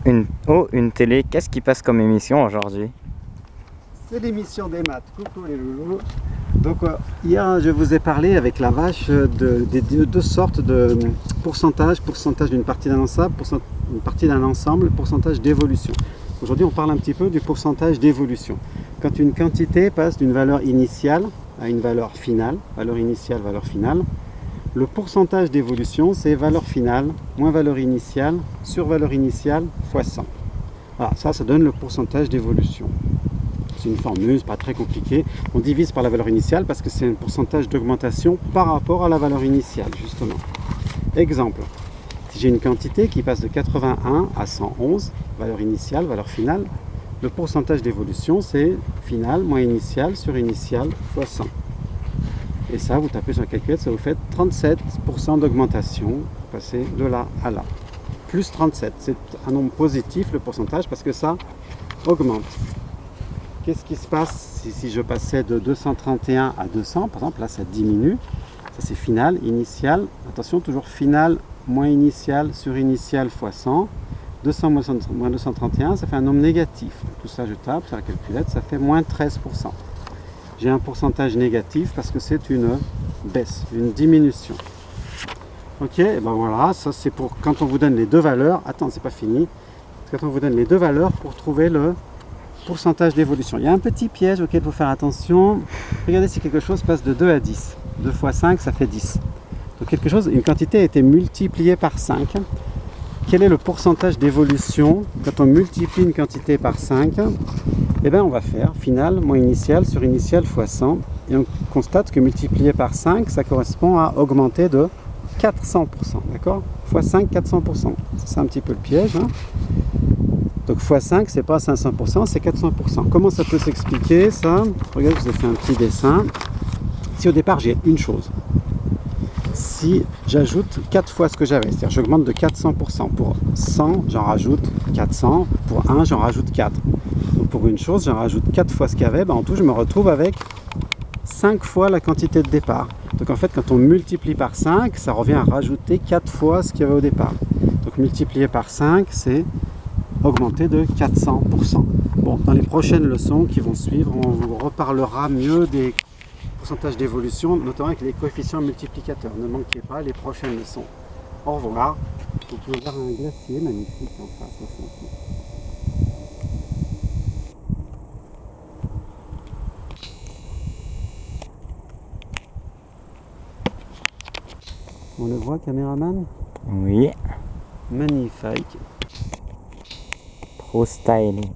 Une télé, qu'est-ce qui passe comme émission aujourd'hui? C'est l'émission des maths. Coucou les loulous. Donc hier je vous ai parlé avec la vache des deux sortes de pourcentage d'une partie d'un ensemble, pourcentage d'évolution. Aujourd'hui on parle un petit peu du pourcentage d'évolution. Quand une quantité passe d'une valeur initiale à une valeur finale, valeur initiale, valeur finale, le pourcentage d'évolution c'est valeur finale moins valeur initiale sur valeur initiale fois 100. Voilà, ça donne le pourcentage d'évolution. C'est une formule, c'est pas très compliqué. On divise par la valeur initiale parce que c'est un pourcentage d'augmentation par rapport à la valeur initiale, justement. Exemple, si j'ai une quantité qui passe de 81 à 111, valeur initiale, valeur finale, le pourcentage d'évolution c'est finale moins initiale sur initiale fois 100. Et ça, vous tapez sur la calculette, ça vous fait 37% d'augmentation, passer de là à là. Plus 37, c'est un nombre positif le pourcentage parce que ça augmente. Qu'est-ce qui se passe si je passais de 231 à 200, par exemple, là ça diminue, ça c'est finale, initiale, attention toujours finale moins initiale sur initiale fois 100, 200 moins 231, ça fait un nombre négatif, tout ça je tape sur la calculette, ça fait moins 13%. J'ai un pourcentage négatif parce que c'est une baisse, une diminution. Ok, et ben voilà, ça c'est pour quand on vous donne les deux valeurs, attends c'est pas fini, quand on vous donne les deux valeurs pour trouver le pourcentage d'évolution. Il y a un petit piège auquel il faut faire attention. Regardez si quelque chose passe de 2 à 10. 2 fois 5, ça fait 10. Donc une quantité a été multipliée par 5. Quel est le pourcentage d'évolution quand on multiplie une quantité par 5? Eh bien, on va faire finale moins initiale sur initiale fois 100. Et on constate que multiplié par 5, ça correspond à augmenter de 400%. D'accord? Fois 5, 400%. C'est un petit peu le piège. Hein. Donc x5, c'est pas 500%, c'est 400%. Comment ça peut s'expliquer ça? Regardez, je vous ai fait un petit dessin. Si au départ j'ai une chose, si j'ajoute 4 fois ce que j'avais, c'est-à-dire j'augmente de 400%. Pour 100, j'en rajoute 400. Pour 1, j'en rajoute 4. Donc pour une chose, j'en rajoute 4 fois ce qu'il y avait. En tout, je me retrouve avec 5 fois la quantité de départ. Donc en fait, quand on multiplie par 5, ça revient à rajouter 4 fois ce qu'il y avait au départ. Donc multiplié par 5, c'est augmenté de 400%. Bon, dans les prochaines leçons qui vont suivre, on vous reparlera mieux des pourcentages d'évolution, notamment avec les coefficients multiplicateurs. Ne manquez pas les prochaines leçons. Au revoir. Vous pouvez voir un glacier magnifique en face au fond. On le voit, caméraman? Oui. Magnifique. Trop styling.